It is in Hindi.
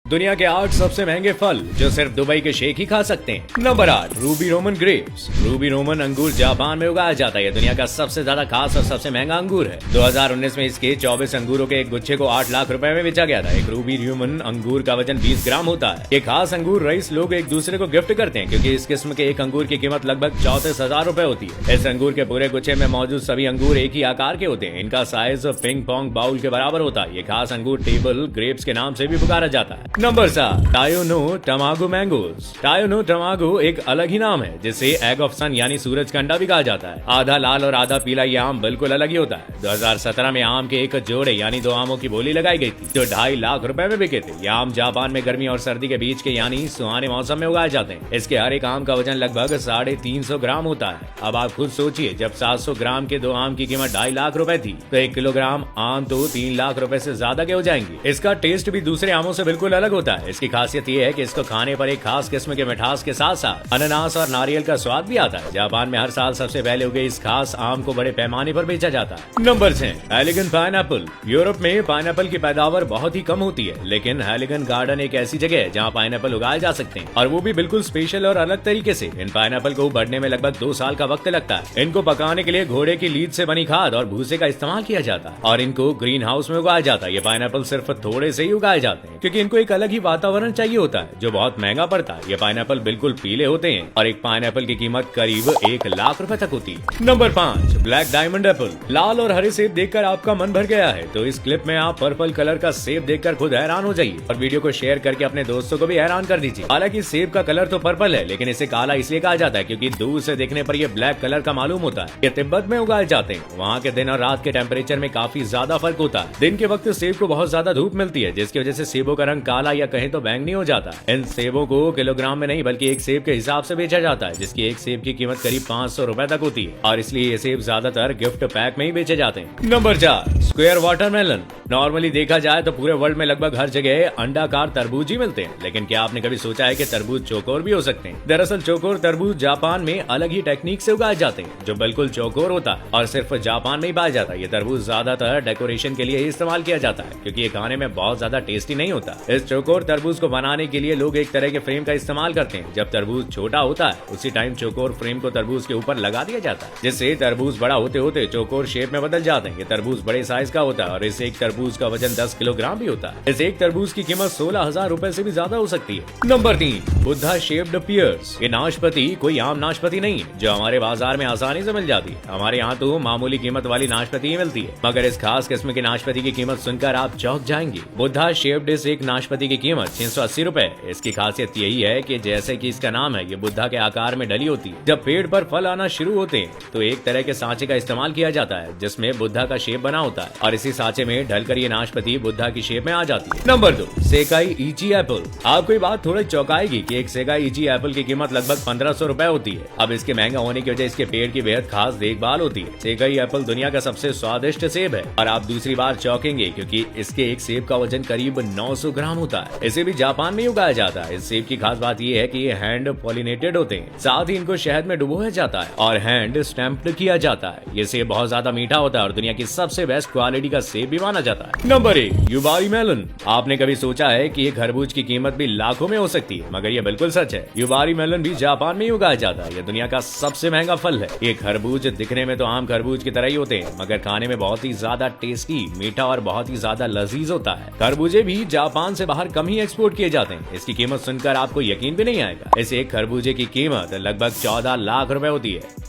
दुनिया के 8 सबसे महंगे फल जो सिर्फ दुबई के शेख ही खा सकते हैं। Number 8, Ruby Roman grapes. Ruby Roman अंगूर जापान में उगाया जाता है। यह दुनिया का सबसे ज्यादा खास और सबसे महंगा अंगूर है। 2019 में इसके 24 अंगूरों के एक गुच्छे को 8 लाख रुपए में बेचा गया था। एक रूबी रोमन अंगूर का वजन 20 ग्राम होता है। ये खास अंगूर रईस लोग एक दूसरे को गिफ्ट करते हैं क्योंकि इस किस्म के एक अंगूर की कीमत लगभग 34,000 रुपए होती है। इस अंगूर के पूरे गुच्छे में मौजूद सभी अंगूर एक ही आकार के होते हैं। इनका साइज पिंग पोंग बाउल के बराबर होता है। ये खास अंगूर टेबल ग्रेप्स के नाम से भी पुकारा जाता है। Number 7, टायोनो टमागो mangoes. टायोनो टमागो एक अलग ही नाम है जिसे एग ऑफ सन यानी सूरज का अंडा भी कहा जाता है। आधा लाल और आधा पीला ये आम बिल्कुल अलग ही होता है। 2017 में आम के एक जोड़े यानी 2 आमों की बोली लगाई गई थी जो 2.5 लाख रुपए में बिके थे। ये आम जापान में गर्मी और सर्दी के बीच के यानी सुहाने मौसम में उगाए जाते हैं। इसके हर एक आम का वजन लगभग 350 ग्राम होता है। अब आप खुद सोचिए, जब 700 ग्राम के 2 आम की कीमत 2.5 लाख रुपए थी तो 1 किलोग्राम आम तो 3 लाख रुपए से ज्यादा के हो जाएंगे। इसका टेस्ट भी दूसरे आमों से बिल्कुल अलग होता है। इसकी खासियत ये है कि इसको खाने पर एक खास किस्म के मिठास के साथ साथ अनानास और नारियल का स्वाद भी आता है। जापान में हर साल सबसे पहले उगे इस खास आम को बड़े पैमाने पर बेचा जाता है। Number 6, Heligan pineapple. यूरोप में पाइनएप्पल की पैदावार बहुत ही कम होती है, लेकिन हेलिगन गार्डन एक ऐसी जगह है जहाँ पाइनएप्पल उगाए जा सकते हैं और वो भी बिल्कुल स्पेशल और अलग तरीके से। इन पाइनएप्पल को बढ़ने में लगभग 2 साल का वक्त लगता है। इनको पकाने के लिए घोड़े की लीद से बनी खाद और भूसे का इस्तेमाल किया जाता है और इनको ग्रीन हाउस में उगाया जाता है। ये पाइनएप्पल सिर्फ थोड़े से ही उगाए जाते हैं क्योंकि इनको एक अलग ही वातावरण चाहिए होता है जो बहुत महंगा पड़ता है। ये पाइनएप्पल बिल्कुल पीले होते हैं और एक पाइनएप्पल की कीमत करीब 1 लाख रुपए तक होती है। Number 5, black diamond apple. लाल और हरे सेब देखकर आपका मन भर गया है तो इस क्लिप में आप पर्पल कलर का सेब देखकर खुद हैरान हो जाइए और वीडियो को शेयर करके अपने दोस्तों को भी हैरान कर दीजिए। हालांकि सेब का कलर तो पर्पल है, लेकिन इसे काला इसलिए कहा जाता है क्योंकि दूर से देखने पर यह ब्लैक कलर का मालूम होता है। ये तिब्बत में उगाए जाते हैं। वहाँ के दिन और रात के टेम्परेचर में काफी ज्यादा फर्क होता है। दिन के वक्त सेब को बहुत ज्यादा धूप मिलती है जिसकी वजह से सेबों का रंग काला या कहें तो बैंगनी हो जाता है। इन सेबों को किलोग्राम में नहीं बल्कि एक सेब के हिसाब से बेचा जाता है जिसकी एक सेब की कीमत करीब 500 रुपए तक होती है और इसलिए ये सेब ज्यादातर गिफ्ट पैक में ही बेचे जाते हैं। Number 4, square watermelon. नॉर्मली देखा जाए तो पूरे वर्ल्ड में लगभग हर जगह अंडाकार तरबूज ही मिलते हैं, लेकिन क्या आपने कभी सोचा है कि तरबूज चौकोर भी हो सकते हैं? दरअसल चौकोर तरबूज जापान में अलग ही टेक्निक से उगाए जाते हैं जो बिल्कुल चौकोर होता है और सिर्फ जापान में ही पाया जाता है। ये तरबूज ज्यादातर डेकोरेशन के लिए ही इस्तेमाल किया जाता है क्योंकि ये खाने में बहुत ज्यादा टेस्टी नहीं होता। इस चौकोर तरबूज को बनाने के लिए लोग एक तरह के फ्रेम का इस्तेमाल करते हैं। जब तरबूज छोटा होता है उसी टाइम चौकोर फ्रेम को तरबूज के ऊपर लगा दिया जाता है जिससे तरबूज बड़ा होते होते चौकोर शेप में बदल जाते हैं। ये तरबूज बड़े साइज का होता है और इस एक तरबूज का वजन 10 किलोग्राम भी होता है। इस एक तरबूज की कीमत 16,000 रुपए से भी ज्यादा हो सकती है। Number 3, Buddha shaped pears. ये नाशपाती कोई आम नाशपाती नहीं है जो हमारे बाजार में आसानी से मिल जाती है। हमारे यहाँ तो मामूली कीमत वाली नाशपाती ही मिलती है, मगर इस खास किस्म की नाशपाती की कीमत सुनकर आप चौंक जाएंगे। बुद्धा शेप्ड इस एक नाशपाती की कीमत 680 रुपए। इसकी खासियत यही है कि जैसे कि इसका नाम है, ये बुद्धा के आकार में डली होती है। जब पेड़ पर फल आना शुरू होते हैं तो एक तरह के सांचे का इस्तेमाल किया जाता है जिसमें बुद्धा का शेप बना होता है और इसी सांचे में ढलकर ये नाशपाती बुद्धा की शेप में आ जाती है। Number 2, Sekai Ichi apple. आपको ये बात थोड़ी चौंकाएगी कि एक सेकाई इची एप्पल की कीमत लगभग 1500 रुपए होती है। अब इसके महंगा होने की वजह इसके पेड़ की बेहद खास देखभाल होती है। सेकाई एप्पल दुनिया का सबसे स्वादिष्ट सेब है और आप दूसरी बार चौंकेंगे क्योंकि इसके एक सेब का वजन करीब 900 ग्राम होता है। इसे भी जापान में उगाया जाता है। इस सेब की खास बात यह है कि ये हैंड पॉलिनेटेड होते हैं, साथ ही इनको शहद में डुबोया जाता है और हैंड स्टैम्प्ड किया जाता है। ये सेब बहुत ज्यादा मीठा होता है और दुनिया की सबसे बेस्ट क्वालिटी का सेब भी माना जाता है। Number 1, Yubari melon. आपने कभी सोचा है कि ये खरबूज की कीमत भी लाखों में हो सकती है, मगर ये बिल्कुल सच है। युबारी मेलन भी जापान में ही उगाया जाता है। ये दुनिया का सबसे महंगा फल है। ये खरबूज दिखने में तो आम खरबूज की तरह ही होते हैं, मगर खाने में बहुत ही ज्यादा टेस्टी, मीठा और बहुत ही ज्यादा लजीज होता है। खरबूजे भी जापान से बाहर कम ही एक्सपोर्ट किए जाते हैं। इसकी कीमत सुनकर आपको यकीन भी नहीं आएगा। इस एक खरबूजे की कीमत लगभग 14 लाख रुपए होती है।